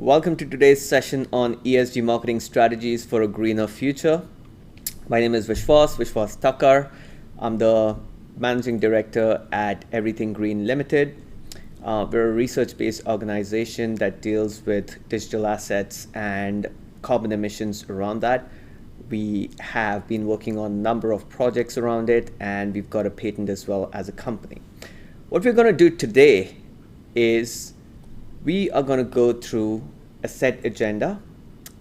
Welcome to today's session on ESG marketing strategies for a greener future. My name is Vishwas Thakkar. I'm the Managing Director at Everything Green Limited. We're a research-based organization that deals with digital assets and carbon emissions around that. We have been working on a number of projects around it, and we've got a patent as well as a company. What we're going to do today is we are going to go through a set agenda.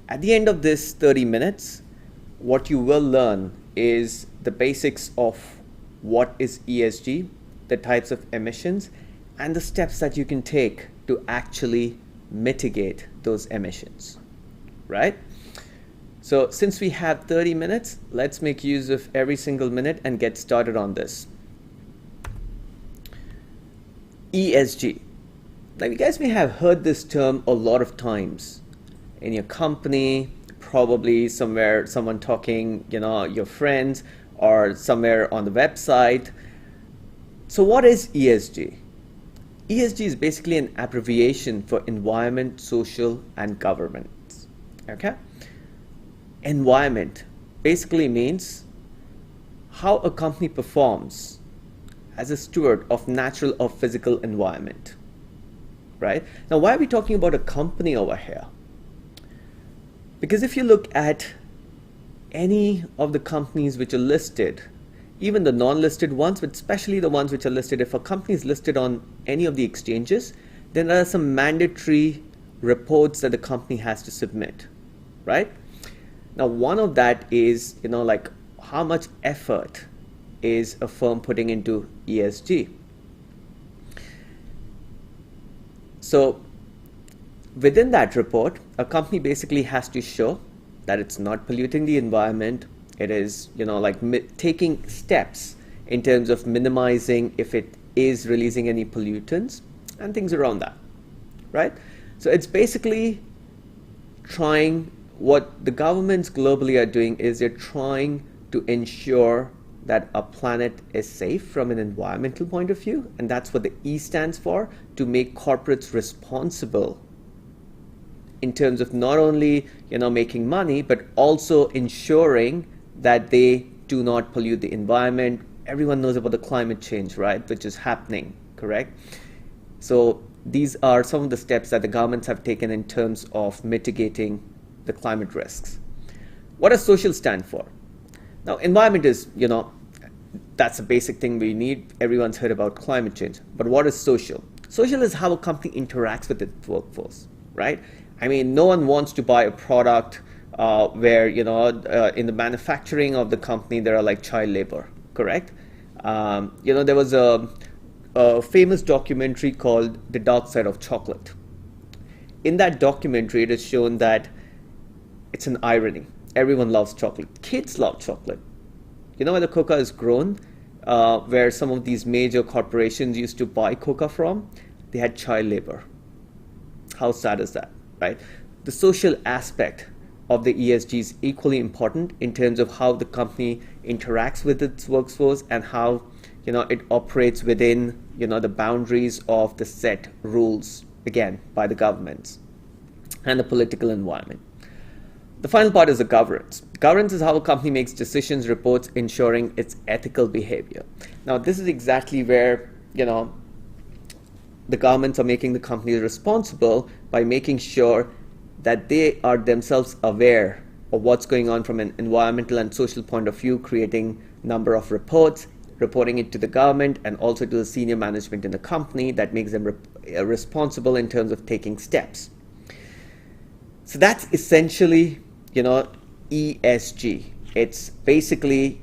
At the end of this 30 minutes, what you will learn is the basics of what is ESG, the types of emissions, and the steps that you can take to actually mitigate those emissions, right? So since we have 30 minutes, let's make use of every single minute and get started on this. ESG. Now, you guys may have heard this term a lot of times in your company, probably somewhere, someone talking, your friends, or somewhere on the website. So what is ESG? ESG is basically an abbreviation for environment, social, and governance. Okay? Environment basically means how a company performs as a steward of natural or physical environment, right? Now, why are we talking about a company over here? Because if you look at any of the companies which are listed, even the non-listed ones, but especially the ones which are listed, if a company is listed on any of the exchanges, then there are some mandatory reports that the company has to submit, right? Now, one of that is, like how much effort is a firm putting into ESG? So within that report, a company basically has to show that it's not polluting the environment. It is, taking steps in terms of minimizing if it is releasing any pollutants and things around that, right? So it's basically trying, what the governments globally are doing is they're trying to ensure that our planet is safe from an environmental point of view, and that's what the E stands for, to make corporates responsible in terms of not only making money, but also ensuring that they do not pollute the environment. Everyone knows about the climate change, right, which is happening, correct? So these are some of the steps that the governments have taken in terms of mitigating the climate risks. What does social stand for? Now, environment is, that's a basic thing we need. Everyone's heard about climate change. But what is social? Social is how a company interacts with its workforce, right? I mean, no one wants to buy a product where, in the manufacturing of the company, there are like child labor, correct? There was a famous documentary called The Dark Side of Chocolate. In that documentary, it is shown that it's an irony. Everyone loves chocolate. Kids love chocolate. You know where the cocoa is grown? Where some of these major corporations used to buy cocoa from? They had child labor. How sad is that, right? The social aspect of the ESG is equally important in terms of how the company interacts with its workforce and how it operates within the boundaries of the set rules, again, by the governments and the political environment. The final part is the governance. Governance is how a company makes decisions, reports, ensuring its ethical behavior. Now, this is exactly where, the governments are making the companies responsible by making sure that they are themselves aware of what's going on from an environmental and social point of view, creating a number of reports, reporting it to the government and also to the senior management in the company that makes them responsible in terms of taking steps. So that's essentially ESG. It's basically,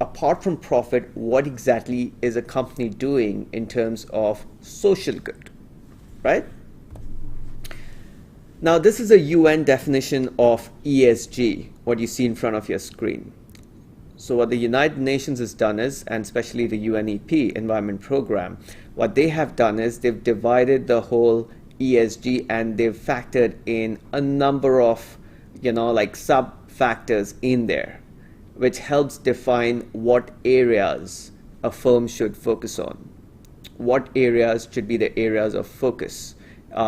apart from profit, what exactly is a company doing in terms of social good, right? Now, this is a UN definition of ESG, what you see in front of your screen. So what the United Nations has done is, and especially the UNEP Environment Program, what they have done is they've divided the whole ESG and they've factored in a number of sub-factors in there, which helps define what areas a firm should focus on, what areas should be the areas of focus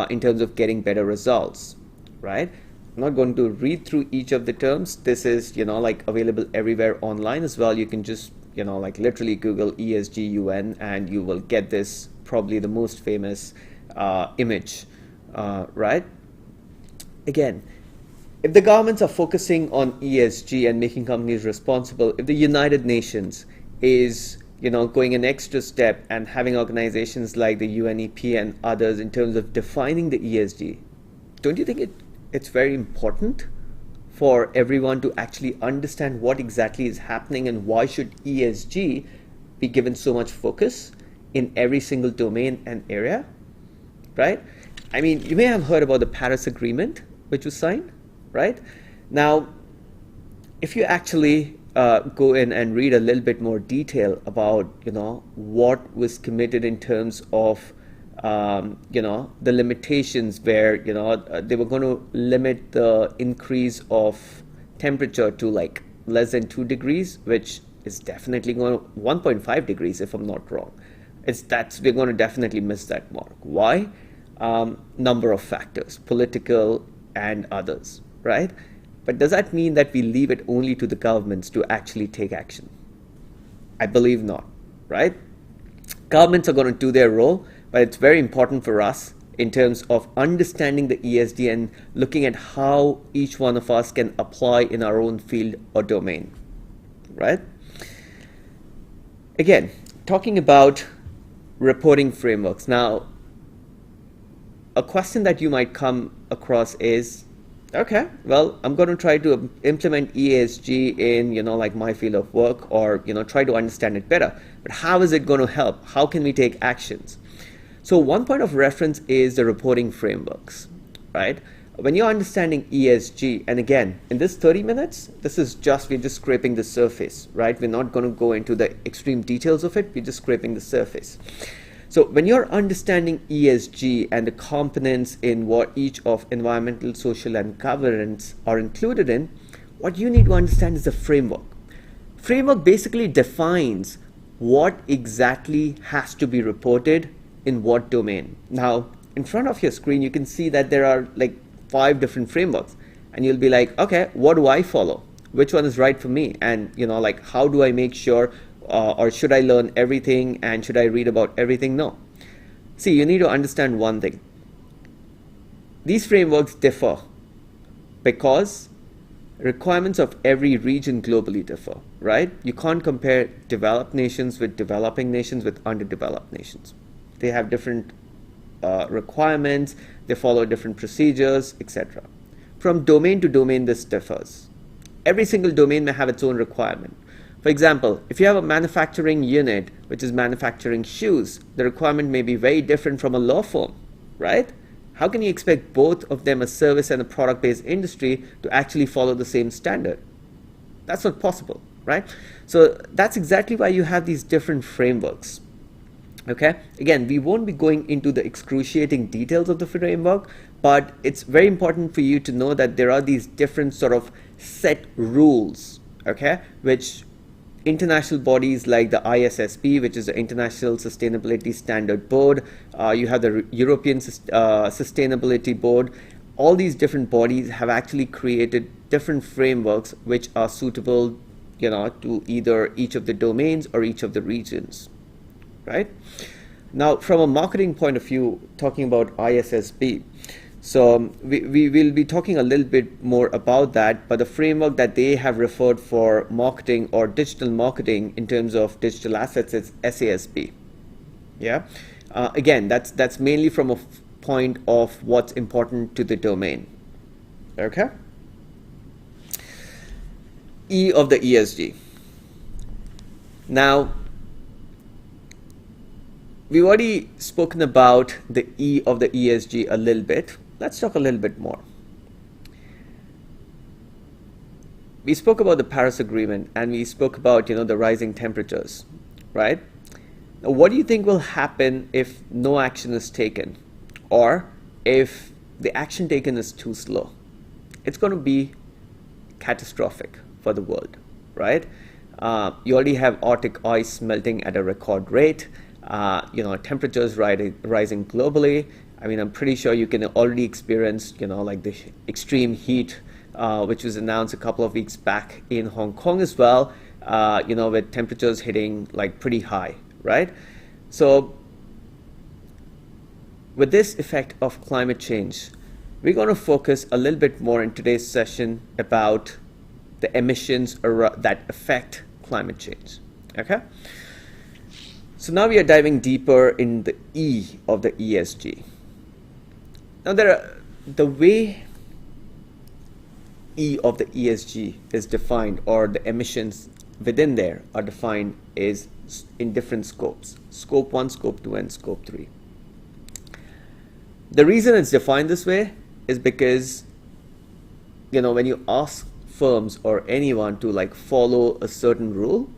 in terms of getting better results, right? I'm not going to read through each of the terms. This is, like available everywhere online as well. You can just, like literally Google ESG UN and you will get this, probably the most famous image, right? Again, if the governments are focusing on ESG and making companies responsible, if the United Nations is, going an extra step and having organizations like the UNEP and others in terms of defining the ESG, don't you think it's very important for everyone to actually understand what exactly is happening and why should ESG be given so much focus in every single domain and area, right? I mean, you may have heard about the Paris Agreement, which was signed, right? Now, if you actually go in and read a little bit more detail about, what was committed in terms of, the limitations where, they were going to limit the increase of temperature to like less than 2 degrees, which is definitely going to 1.5 degrees if I'm not wrong. We're going to definitely miss that mark. Why? Number of factors, political and others, right? But does that mean that we leave it only to the governments to actually take action? I believe not, right? Governments are going to do their role, but it's very important for us in terms of understanding the ESG and looking at how each one of us can apply in our own field or domain, right? Again, talking about reporting frameworks. Now, a question that you might come across is, okay, well, I'm going to try to implement ESG in, like my field of work or, try to understand it better. But how is it going to help? How can we take actions? So one point of reference is the reporting frameworks, right? When you're understanding ESG, and again, in this 30 minutes, we're just scraping the surface, right? We're not going to go into the extreme details of it. We're just scraping the surface. So when you're understanding ESG and the components in what each of environmental, social, and governance are included in, what you need to understand is the framework. Framework basically defines what exactly has to be reported in what domain. Now, in front of your screen, you can see that there are like 5 different frameworks, and you'll be like, okay, what do I follow? Which one is right for me? And, like, how do I make sure or should I learn everything and should I read about everything? No. See, you need to understand one thing. These frameworks differ because requirements of every region globally differ, right? You can't compare developed nations with developing nations with underdeveloped nations. They have different requirements, they follow different procedures, etc. From domain to domain, this differs. Every single domain may have its own requirement. For example, if you have a manufacturing unit which is manufacturing shoes, the requirement may be very different from a law firm, right? How can you expect both of them, a service and a product-based industry, to actually follow the same standard? That's not possible, right? So that's exactly why you have these different frameworks. Okay, again, we won't be going into the excruciating details of the framework, but it's very important for you to know that there are these different sort of set rules, okay, which international bodies like the ISSB, which is the International Sustainability Standard Board, you have the European Sustainability Board, all these different bodies have actually created different frameworks which are suitable, to either each of the domains or each of the regions, right? Now, from a marketing point of view, talking about ISSB, so we will be talking a little bit more about that, but the framework that they have referred for marketing or digital marketing in terms of digital assets is SASB. Yeah, again, that's mainly from a point of what's important to the domain. Okay. E of the ESG. Now, we've already spoken about the E of the ESG a little bit. Let's talk a little bit more. We spoke about the Paris Agreement and we spoke about, the rising temperatures, right? Now, what do you think will happen if no action is taken, or if the action taken is too slow? It's going to be catastrophic for the world, right? You already have Arctic ice melting at a record rate. Temperatures rising globally. I mean, I'm pretty sure you can already experience, like the extreme heat, which was announced a couple of weeks back in Hong Kong as well, with temperatures hitting like pretty high, right? So with this effect of climate change, we're going to focus a little bit more in today's session about the emissions that affect climate change, okay? So now we are diving deeper in the E of the ESG. Now the way E of the ESG is defined, or the emissions within there are defined, is in different scopes: scope 1, scope 2, and scope 3. The reason it's defined this way is because, when you ask firms or anyone to like follow a certain rule,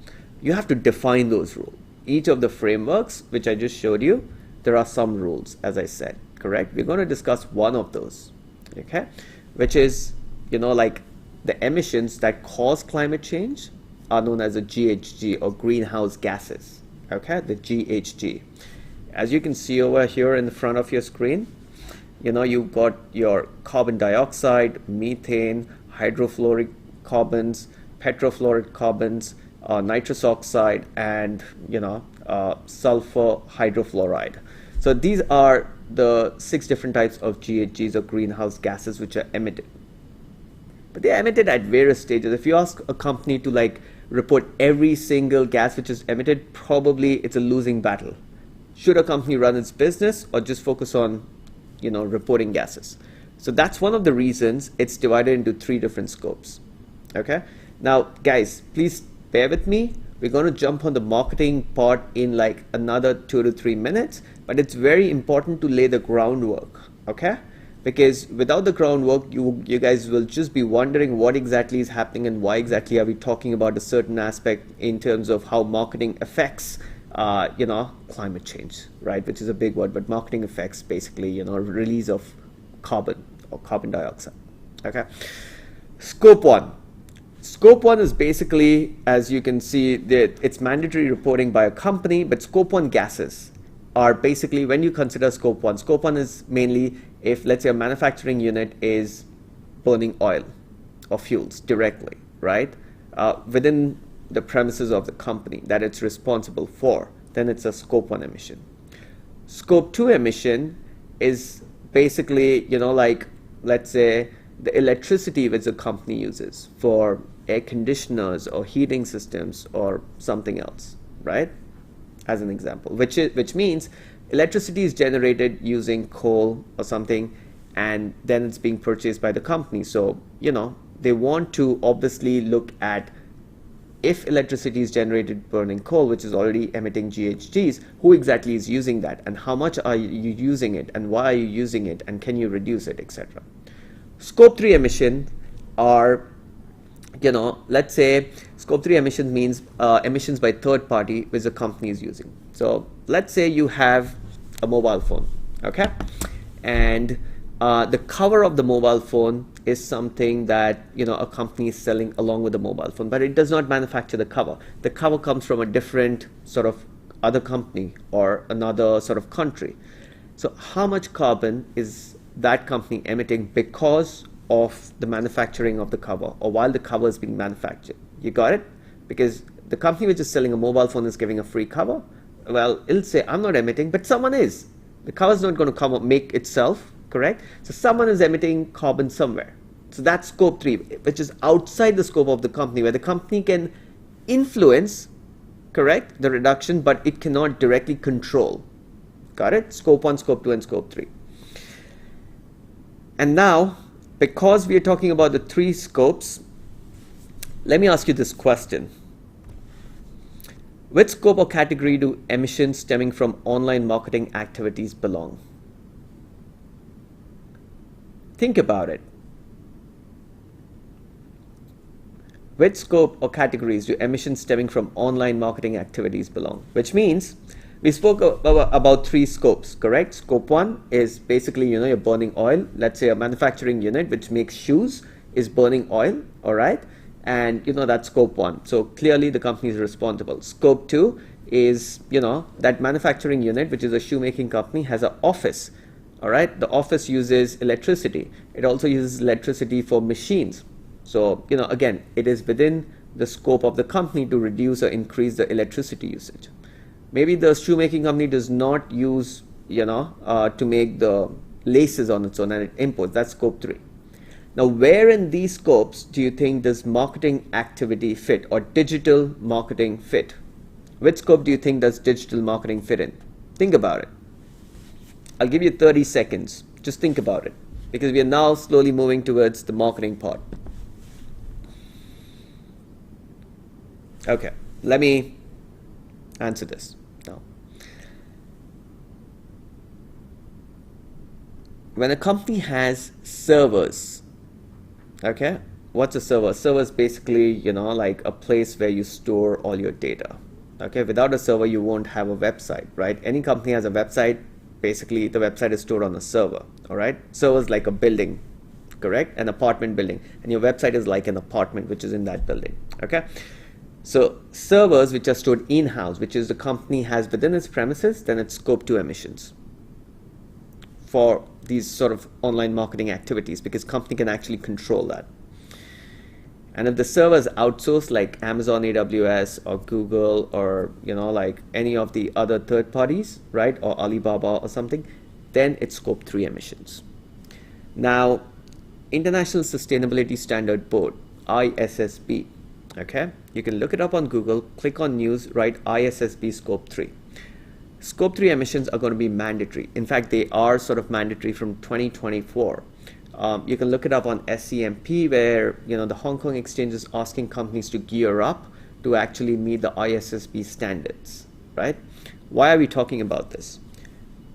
you have to define those rules. Each of the frameworks which I just showed you, there are some rules, as I said, correct? We're going to discuss one of those, okay, which is, like the emissions that cause climate change are known as a GHG, or greenhouse gases, okay, the GHG. As you can see over here in the front of your screen, you've got your carbon dioxide, methane, hydrofluoric carbons, petrofluoric carbons, nitrous oxide, and sulfur hydrofluoride. So these are the 6 different types of GHGs, or greenhouse gases, which are emitted. But they are emitted at various stages. If you ask a company to like report every single gas which is emitted, probably it's a losing battle. Should a company run its business or just focus on reporting gases? So that's one of the reasons it's divided into 3 different scopes. Okay, now guys, please bear with me. We're going to jump on the marketing part in like another 2 to 3 minutes, but it's very important to lay the groundwork, okay? Because without the groundwork, you guys will just be wondering what exactly is happening and why exactly are we talking about a certain aspect in terms of how marketing affects climate change, right? Which is a big word, but marketing affects basically, release of carbon or carbon dioxide, okay? Scope 1. Scope 1 is basically, as you can see, it's mandatory reporting by a company, but scope 1 gases are basically, when you consider scope 1, scope 1 is mainly if, let's say, a manufacturing unit is burning oil or fuels directly, right? Within the premises of the company that it's responsible for, then it's a scope 1 emission. Scope 2 emission is basically, like, let's say, the electricity which the company uses for air conditioners or heating systems or something else, right? As an example, which means electricity is generated using coal or something, and then it's being purchased by the company. So, they want to obviously look at, if electricity is generated burning coal, which is already emitting GHGs, who exactly is using that, and how much are you using it, and why are you using it, and can you reduce it, etc. Scope 3 emission are, let's say scope 3 emissions means emissions by third party which the company is using. So let's say you have a mobile phone, okay, and the cover of the mobile phone is something that a company is selling along with the mobile phone, but it does not manufacture the cover. The cover comes from a different sort of other company or another sort of country. So how much carbon is that company emitting because of the manufacturing of the cover, or while the cover is being manufactured? You got it? Because the company which is selling a mobile phone is giving a free cover. Well, it'll say, I'm not emitting, but someone is. The cover is not going to come up, make itself, correct? So someone is emitting carbon somewhere. So that's scope 3, which is outside the scope of the company, where the company can influence, correct, the reduction, but it cannot directly control. Got it? Scope 1, scope 2, and scope 3. And now, because we are talking about the 3 scopes, let me ask you this question. Which scope or category do emissions stemming from online marketing activities belong? Think about it. Which scope or categories do emissions stemming from online marketing activities belong? Which means we spoke about 3 scopes, correct? Scope 1 is basically, you're burning oil. Let's say a manufacturing unit which makes shoes is burning oil, all right? And that's scope 1. So clearly the company is responsible. Scope 2 is, that manufacturing unit, which is a shoemaking company, has an office All right, the office uses electricity. It also uses electricity for machines. So, again, it is within the scope of the company to reduce or increase the electricity usage. Maybe the shoemaking company does not use, to make the laces on its own, and it imports. That's scope 3. Now, where in these scopes do you think does marketing activity fit, or digital marketing fit? Which scope do you think does digital marketing fit in? Think about it. I'll give you 30 seconds. Just think about it, because we are now slowly moving towards the marketing part. Okay, let me answer this now. When a company has servers, okay, what's a server? Server is basically, like a place where you store all your data. Okay, without a server, you won't have a website, right? Any company has a website. Basically, the website is stored on a server, all right? Server is like a building, correct? An apartment building. And your website is like an apartment, which is in that building, okay? So servers which are stored in-house, which is the company has within its premises, then it's scope 2 emissions for these sort of online marketing activities, because company can actually control that. And if the server is outsourced, like Amazon AWS or Google, or like any of the other third parties, right, or Alibaba or something, then it's scope 3 emissions. Now, International Sustainability Standard Board, ISSB, okay, you can look it up on Google, click on news, write ISSB scope 3. Scope 3 emissions are going to be mandatory. In fact, they are sort of mandatory from 2024. You can look it up on SCMP, where the Hong Kong Exchange is asking companies to gear up to actually meet the ISSB standards, right? Why are we talking about this?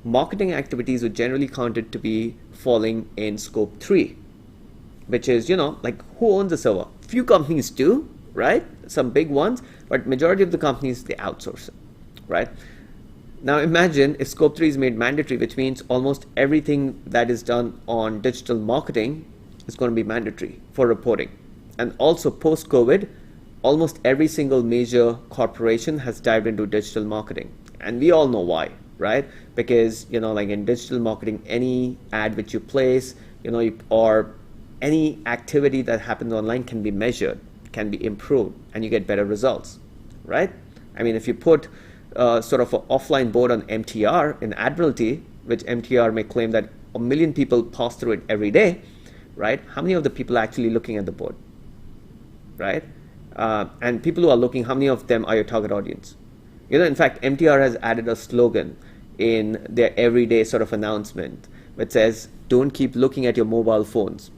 Marketing activities are generally counted to be falling in scope 3, which is, like, who owns a server? Few companies do, right? Some big ones, but majority of the companies, they outsource it, right? Now imagine if scope 3 is made mandatory, which means almost everything that is done on digital marketing is going to be mandatory for reporting. And also post-COVID, almost every single major corporation has dived into digital marketing. And we all know why, right? Because, like in digital marketing, any ad which you place, or any activity that happens online can be measured, can be improved, and you get better results, right? I mean, if you put sort of an offline board on MTR in Admiralty, which MTR may claim that 1 million people pass through it every day, right? How many of the people are actually looking at the board, right? And people who are looking, how many of them are your target audience? In fact, MTR has added a slogan in their everyday sort of announcement, which says, don't keep looking at your mobile phones,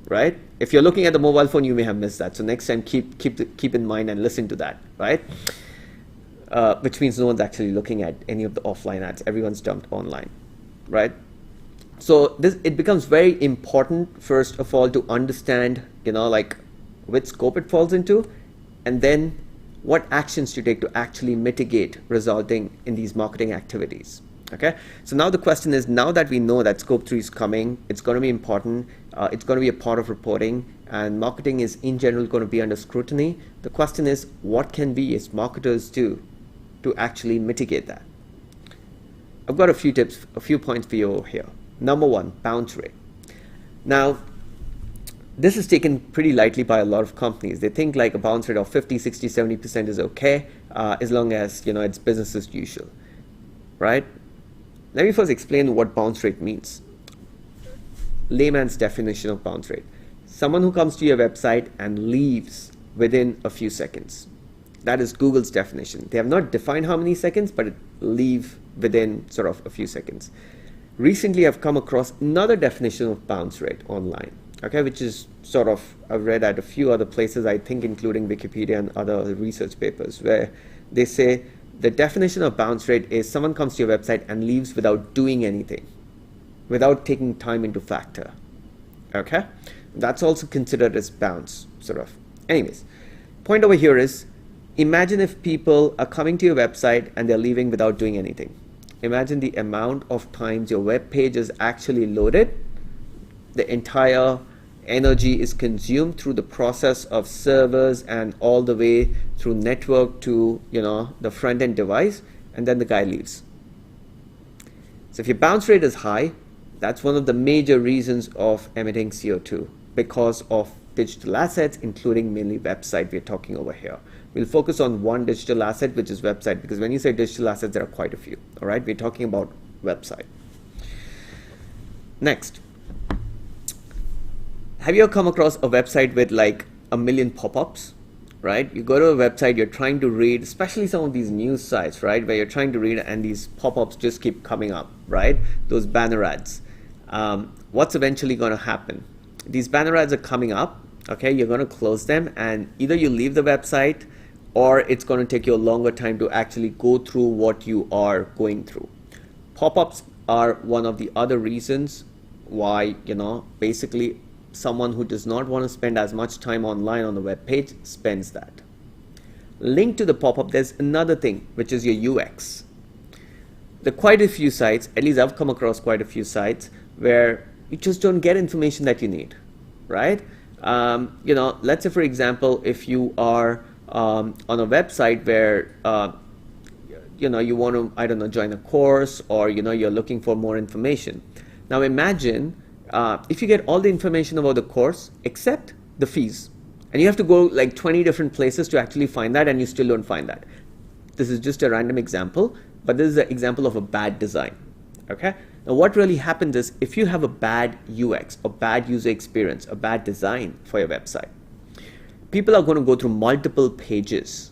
right? If you're looking at the mobile phone, you may have missed that. So next time, keep in mind and listen to that, right? Which means no one's actually looking at any of the offline ads. Everyone's dumped online, right? So it becomes very important, first of all, to understand, like which scope it falls into, and then what actions to take to actually mitigate resulting in these marketing activities. Okay, so now the question is, now that we know that scope 3 is coming, it's going to be important, it's going to be a part of reporting, and marketing is in general going to be under scrutiny. The question is, what can we as marketers do to actually mitigate that? I've got a few tips, a few points for you here. Number 1, bounce rate. Now, this is taken pretty lightly by a lot of companies. They think like a bounce rate of 50, 60, 70% is okay, as long as it's business as usual, right? Let me first explain what bounce rate means. Layman's definition of bounce rate: someone who comes to your website and leaves within a few seconds. That is Google's definition. They have not defined how many seconds, but leave within sort of a few seconds. Recently, I've come across another definition of bounce rate online, okay, which is sort of, I've read at a few other places, I think including Wikipedia and other research papers, where they say the definition of bounce rate is someone comes to your website and leaves without doing anything, without taking time into factor, okay? That's also considered as bounce, sort of. Anyways, point over here is, imagine if people are coming to your website and they're leaving without doing anything. Imagine the amount of times your web page is actually loaded. The entire energy is consumed through the process of servers and all the way through network to the front end device, and then the guy leaves. So if your bounce rate is high, That's one of the major reasons of emitting CO2 because of digital assets, including mainly website we're talking over here. We'll focus on one digital asset, which is website, because when you say digital assets, there are quite a few. All right, we're talking about website. Next, have you ever come across a website with like a million pop-ups? Right? You go to a website, you're trying to read, especially some of these news sites, right? Where you're trying to read and these pop-ups just keep coming up, right? Those banner ads. What's eventually going to happen? These banner ads are coming up, okay? You're going to close them, and either you leave the website or it's going to take you a longer time to actually go through what you are going through. Pop-ups are one of the other reasons why, basically someone who does not want to spend as much time online on the web page spends that. Linked to the pop-up, there's another thing, which is your UX. There are quite a few sites, at least I've come across quite a few sites, where you just don't get information that you need, right? Let's say, for example, if you are on a website where you want to, I don't know, join a course, or you're looking for more information. Now imagine if you get all the information about the course except the fees, and you have to go like 20 different places to actually find that, and you still don't find that. This is just a random example, but this is an example of a bad design. Okay, now what really happens is, if you have a bad UX, a bad user experience, a bad design for your website, people are going to go through multiple pages,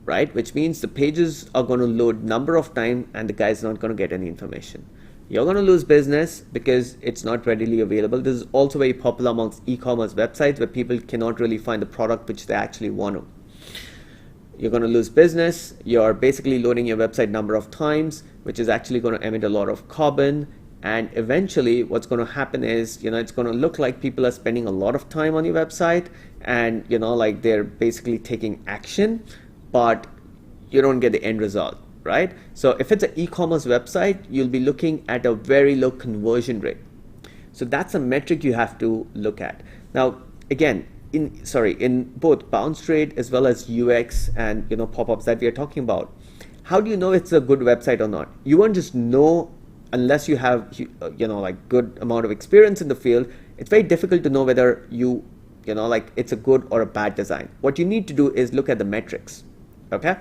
right? Which means the pages are going to load number of times, and the guy's not going to get any information. You're going to lose business because it's not readily available. This is also very popular amongst e-commerce websites, where people cannot really find the product which they actually want to. You're going to lose business. You're basically loading your website number of times, which is actually going to emit a lot of carbon. And eventually what's going to happen is, it's going to look like people are spending a lot of time on your website, and, like they're basically taking action, but you don't get the end result. Right? So if it's an e-commerce website, you'll be looking at a very low conversion rate. So that's a metric you have to look at. Now, again, in both bounce rate as well as UX and pop-ups that we are talking about, how do you know it's a good website or not? You won't just know unless you have like good amount of experience in the field. It's very difficult to know whether it's a good or a bad design. What you need to do is look at the metrics. Okay.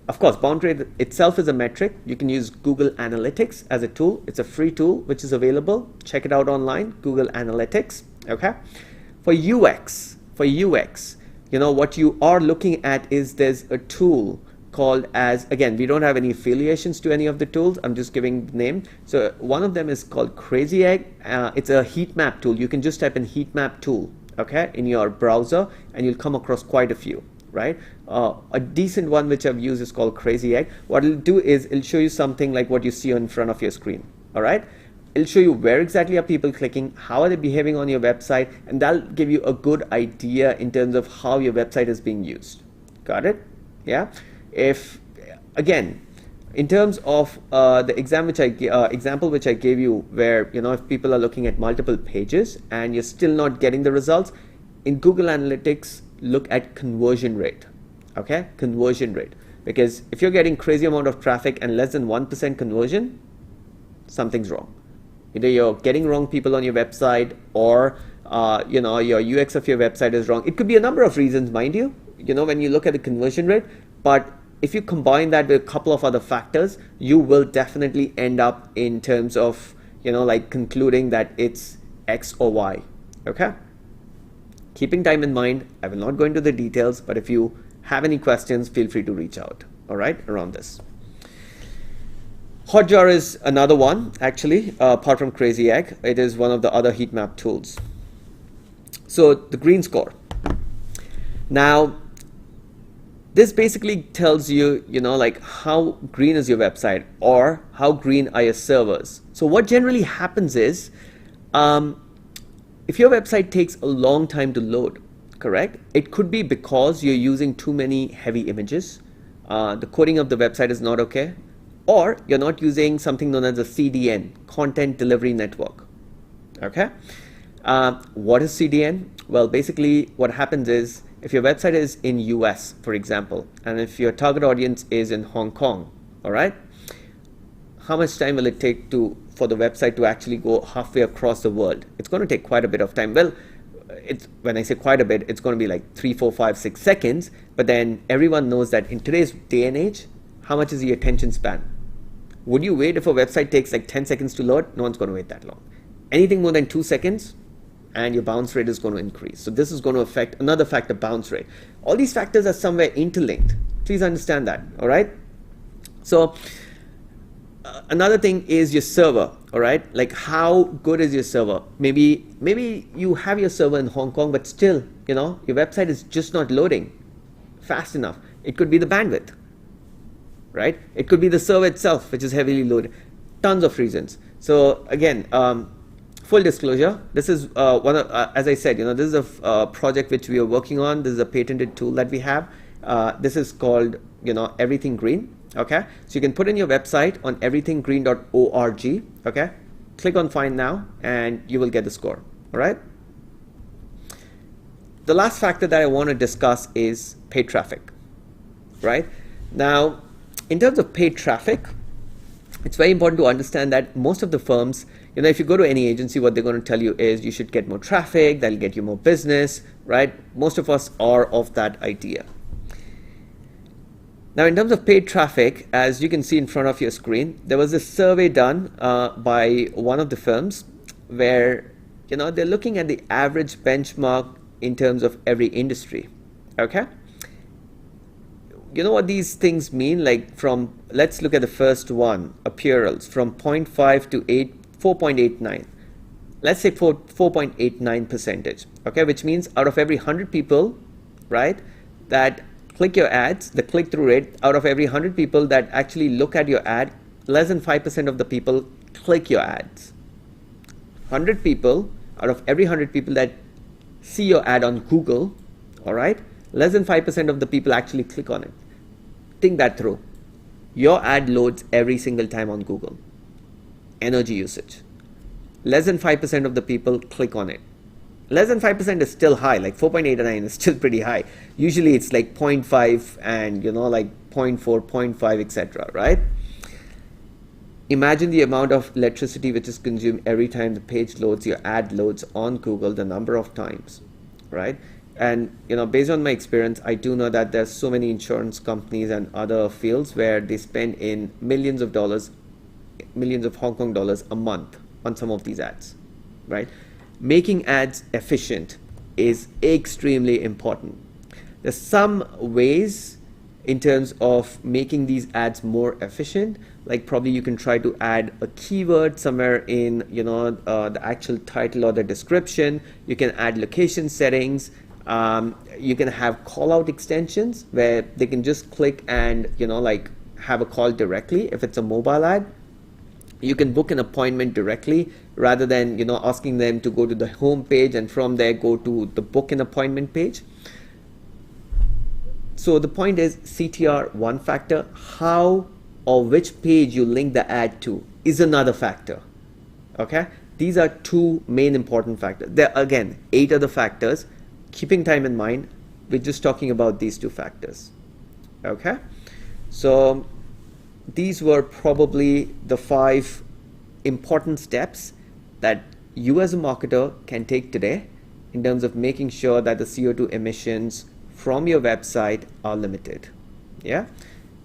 Of course, bounce rate itself is a metric. You can use Google Analytics as a tool. It's a free tool which is available. Check it out online, Google Analytics. Okay. For UX, what you are looking at is, there's a tool called as, again, we don't have any affiliations to any of the tools. I'm just giving the name. So one of them is called Crazy Egg. It's a heat map tool. You can just type in heat map tool, okay, in your browser, and you'll come across quite a few. Right? A decent one which I've used is called Crazy Egg. What it'll do is, it'll show you something like what you see in front of your screen. All right? It'll show you where exactly are people clicking, how are they behaving on your website, and that'll give you a good idea in terms of how your website is being used. Got it? Yeah. If, again, in terms of the example which I gave you, where if people are looking at multiple pages and you're still not getting the results, in Google Analytics, look at conversion rate. Okay, conversion rate, because if you're getting crazy amount of traffic and less than 1% conversion, something's wrong. Either you're getting wrong people on your website, or your UX of your website is wrong. It could be a number of reasons, mind you, when you look at the conversion rate, but if you combine that with a couple of other factors, you will definitely end up in terms of like concluding that it's X or Y. Okay. Keeping time in mind, I will not go into the details, but if you have any questions, feel free to reach out, all right, around this. Hotjar is another one, actually, apart from Crazy Egg. It is one of the other heat map tools. So the green score. Now, this basically tells you, like how green is your website, or how green are your servers. So what generally happens is, if your website takes a long time to load, correct? It could be because you're using too many heavy images. The coding of the website is not okay. Or you're not using something known as a CDN, Content Delivery Network. Okay? What is CDN? Well, basically what happens is, if your website is in US, for example, and if your target audience is in Hong Kong, all right? how much time will it take for the website to actually go halfway across the world? It's going to take quite a bit of time. Well, when I say quite a bit, it's going to be like 3, 4, 5, 6 seconds. But then everyone knows that in today's day and age, how much is the attention span? Would you wait if a website takes like 10 seconds to load? No one's going to wait that long. Anything more than 2 seconds, and your bounce rate is going to increase. So this is going to affect another factor, bounce rate. All these factors are somewhere interlinked. Please understand that, all right? So another thing is your server, all right? Like how good is your server? Maybe you have your server in Hong Kong, but still, your website is just not loading fast enough. It could be the bandwidth, right? It could be the server itself, which is heavily loaded. Tons of reasons. So again, full disclosure, this is as I said, this is a project which we are working on. This is a patented tool that we have. This is called, Everything Green. Okay, so you can put in your website on everythinggreen.org. Okay, click on Find Now, and you will get the score. All right. The last factor that I want to discuss is paid traffic. Right now, in terms of paid traffic, it's very important to understand that most of the firms, if you go to any agency, what they're going to tell you is you should get more traffic, that'll get you more business, right? Most of us are of that idea. Now, in terms of paid traffic, as you can see in front of your screen, there was a survey done by one of the firms where, they're looking at the average benchmark in terms of every industry, okay? You know what these things mean? Like let's look at the first one, apparels, from 0.5 to 4.89. Let's say 4.89%, okay? Which means out of every 100 people, right, that click your ads, the click-through rate, out of every 100 people that actually look at your ad, less than 5% of the people click your ads. 100 people, out of every 100 people that see your ad on Google, all right, less than 5% of the people actually click on it. Think that through. Your ad loads every single time on Google. Energy usage. Less than 5% of the people click on it. Less than 5% is still high, like 4.89 is still pretty high. Usually it's like 0.5 and like 0.4, 0.5, etc., right? Imagine the amount of electricity which is consumed every time the page loads, your ad loads on Google, the number of times, right? And based on my experience, I do know that there's so many insurance companies and other fields where they spend in millions of Hong Kong dollars a month on some of these ads, right? Making ads efficient is extremely important. There's some ways in terms of making these ads more efficient, like probably you can try to add a keyword somewhere in the actual title or the description. You can add location settings. You can have call out extensions where they can just click and like have a call directly. If it's a mobile ad, you can book an appointment directly rather than asking them to go to the home page and from there go to the book an appointment page. So the point is CTR, one factor. How or which page you link the ad to is another factor. Okay, these are two main important factors. There are again 8 other factors. Keeping time in mind, we're just talking about these 2 factors. Okay, so these were probably the 5 important steps that you as a marketer can take today in terms of making sure that the CO2 emissions from your website are limited. Yeah.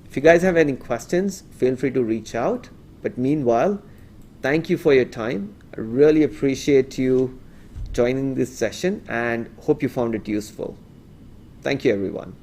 If you guys have any questions, feel free to reach out. But meanwhile, thank you for your time. I really appreciate you joining this session and hope you found it useful. Thank you, everyone.